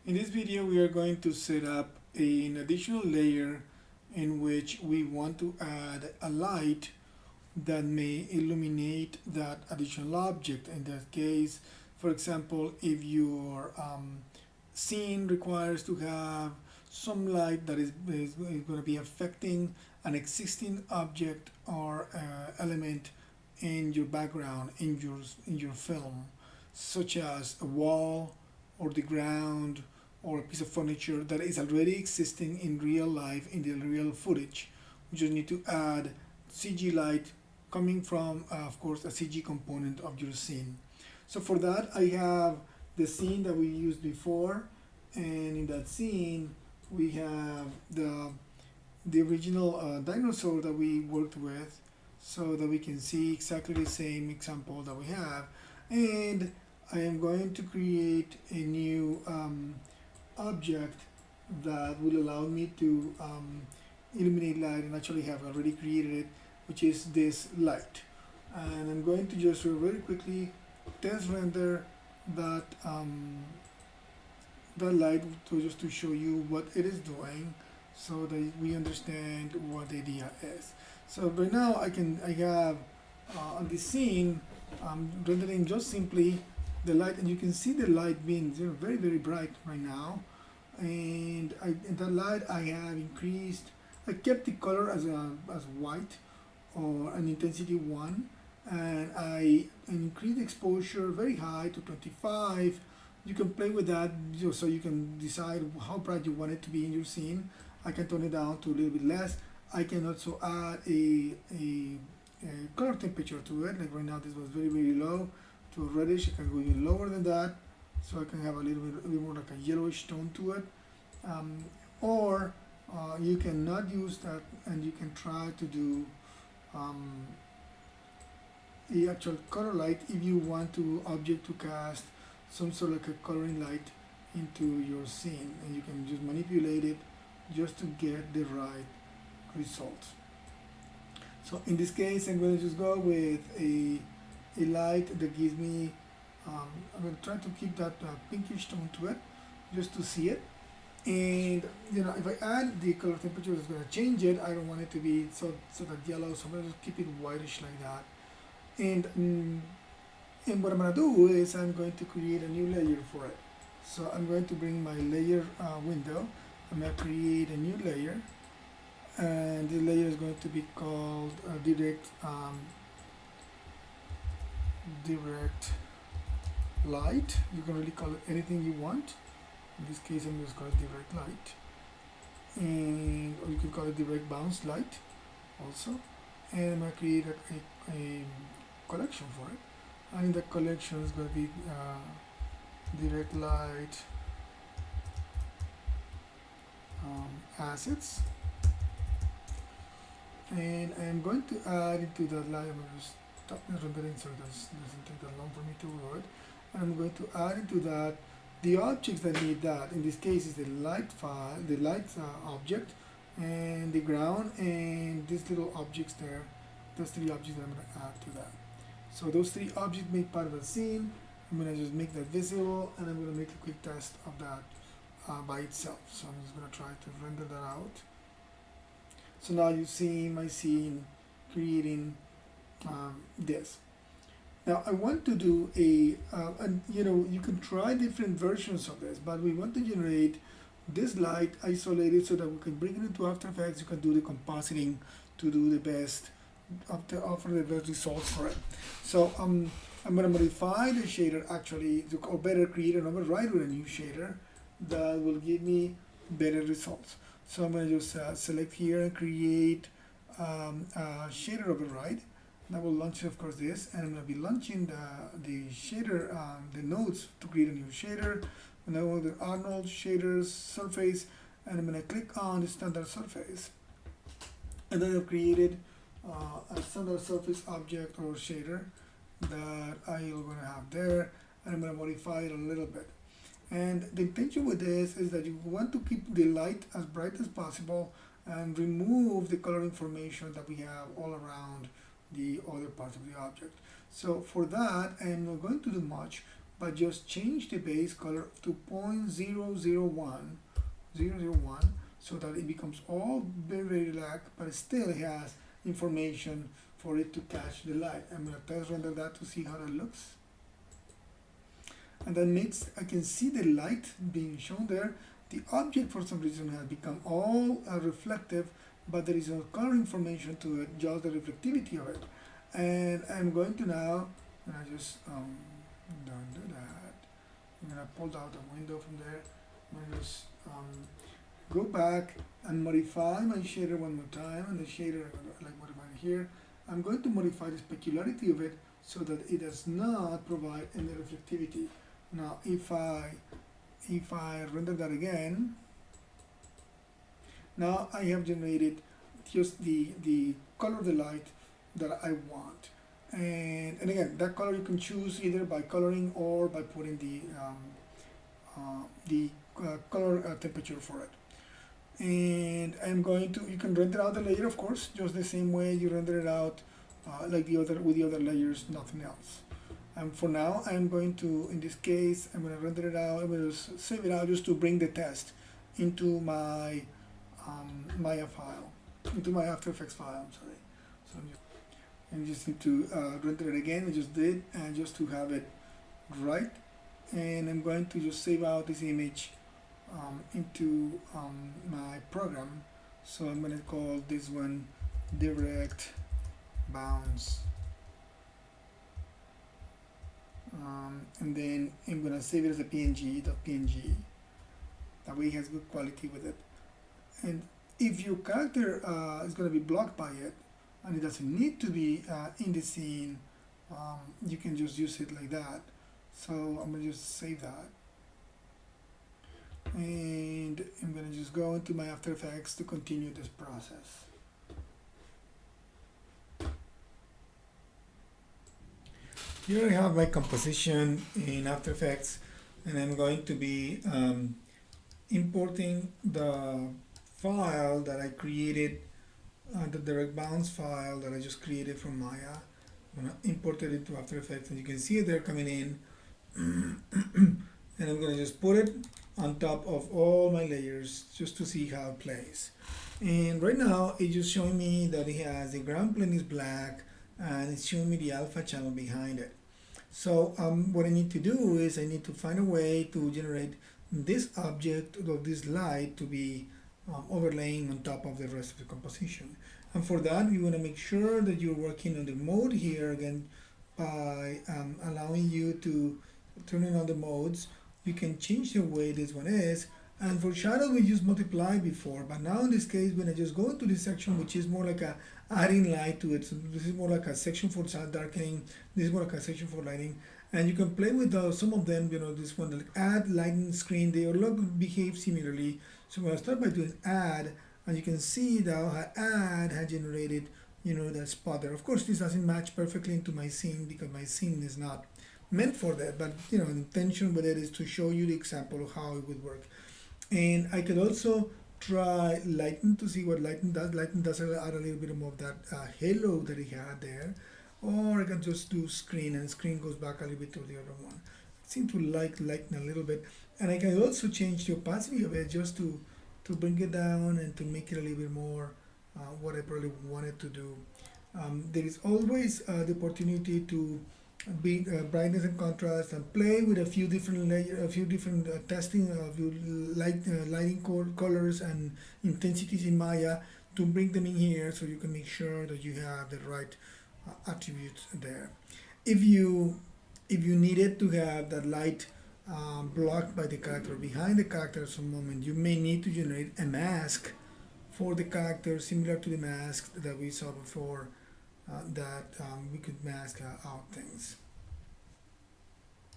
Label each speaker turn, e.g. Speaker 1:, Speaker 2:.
Speaker 1: In this video, we are going to set up an additional layer in which we want to add a light that may illuminate that additional object. In that case, for example, if your scene requires to have some light that is going to be affecting an existing object or element in your background, in your film, such as a wall or the ground or a piece of furniture that is already existing in real life in the real footage. We just need to add CG light coming from, of course, a CG component of your scene. So for that, I have the scene that we used before, and in that scene, we have the original dinosaur that we worked with, so that we can see exactly the same example that we have. And I am going to create a new object that will allow me to illuminate light, and actually have already created it, which is this light. And I'm going to just very quickly test render that that light just to show you what it is doing, so that we understand what the idea is. So right now I have on the scene rendering just simply the light, and you can see the light being very bright right now. And in that light I have increased, I kept the color as white or an intensity 1, and I increased the exposure very high to 25. You can play with that, so you can decide how bright you want it to be in your scene. I can turn it down to a little bit less. I can also add a color temperature to it. Like right now this was very low to reddish. I can go even lower than that, so I can have a little more like a yellowish tone to it. Or you can not use that, and you can try to do the actual color light if you want to object to cast some sort of like a coloring light into your scene, and you can just manipulate it just to get the right result. So in this case, I'm going to just go with a light that gives me, I'm going to try to keep that pinkish tone to it, just to see it. And if I add the color temperature, it's going to change it. I don't want it to be so that yellow, so I'm going to just keep it whitish like that. And what I'm going to do is I'm going to create a new layer for it. So I'm going to bring my layer window. I'm going to create a new layer, and the layer is going to be called direct light. You can really call it anything you want. In this case, I'm just going to direct light, or you can call it direct bounce light also. And I'm going to create a collection for it, and in the collection is going to be direct light assets. And I'm going to add into that light, I'm going to stop the rendering so it doesn't take that long for me to load. And I'm going to add into that the objects that need that. In this case is the light file, the light object, and the ground, and these little objects there. Those three objects that I'm going to add to that. So those three objects make part of the scene. I'm going to just make that visible, and I'm going to make a quick test of that by itself. So I'm just going to try to render that out. So now you see my scene creating this. Now I want to do and you can try different versions of this, but we want to generate this light isolated so that we can bring it into After Effects. You can do the compositing to do the best, offer the best results for it. So I'm going to modify the shader actually, or better create an override with a new shader that will give me better results. So I'm going to just select here and create a shader override. That will launch, of course, this, and I'm going to be launching the shader, the nodes to create a new shader. And I want the Arnold shaders surface, and I'm going to click on the standard surface. And then I've created a standard surface object or shader that I'm going to have there, and I'm going to modify it a little bit. And the intention with this is that you want to keep the light as bright as possible and remove the color information that we have all around the other parts of the object. So for that, I'm not going to do much. but just change the base color to 0.001, so that it becomes all very black, but still has information for it to catch the light. I'm going to test render that to see how that looks. And that makes, I can see the light being shown there. The object for some reason has become all reflective, but there is no color information to it, just the reflectivity of it. And I'm going to now, and I just don't do that. I'm gonna pull out the window from there. I'm gonna just go back and modify my shader one more time, and the shader I like modifying here. I'm going to modify the specularity of it so that it does not provide any reflectivity. Now, if I render that again, now I have generated just the color of the light that I want. And again, that color you can choose either by coloring or by putting the color temperature for it. And I'm going to, you can render out the layer, of course, just the same way you render it out like with the other layers, nothing else. And for now, I'm going to, in this case, I'm going to render it out. I'm going to save it out just to bring the test into my Maya file, into my After Effects file. I'm sorry. So I just need to render it again. I just did, and just to have it right. And I'm going to just save out this image into my program. So I'm going to call this one Direct Bounce. And then I'm going to save it as a PNG. That way it has good quality with it. And if your character is going to be blocked by it, and it doesn't need to be in the scene, you can just use it like that. So I'm going to just save that. And I'm going to just go into my After Effects to continue this process. Here I have my composition in After Effects, and I'm going to be importing the file that I created, the direct bounce file that I just created from Maya. I'm going to import it into After Effects, and you can see it there coming in. And I'm going to just put it on top of all my layers just to see how it plays. And right now it's just showing me that it has the ground plane is black, and it's showing me the alpha channel behind it. So what I need to do is I need to find a way to generate this object or this light to be overlaying on top of the rest of the composition. And for that, you want to make sure that you're working on the mode here again by allowing you to turn on the modes. You can change the way this one is. And for shadow, we used multiply before, but now in this case, when I just go into this section, which is more like a adding light to it, so this is more like a section for darkening, this is more like a section for lighting, and you can play with some of them. You know, this one, like add lighting screen, they all behave similarly. So I'm going to start by doing add, and you can see that how add had generated, you know, that spot there. Of course, this doesn't match perfectly into my scene because my scene is not meant for that, but you know, the intention with it is to show you the example of how it would work. And I could also try lighten to see what lighten does. Lighten does add a little bit more of that halo that it had there. Or I can just do screen, and screen goes back a little bit to the other one. I seem to like lighten a little bit. And I can also change the opacity of it just to bring it down and to make it a little bit more what I probably wanted to do. There is always the opportunity to be brightness and contrast, and play with a few different testing of your lighting colors and intensities in Maya to bring them in here, so you can make sure that you have the right attributes there. If you needed to have that light blocked by the character, behind the character at some moment, you may need to generate a mask for the character similar to the mask that we saw before, that we could mask out things.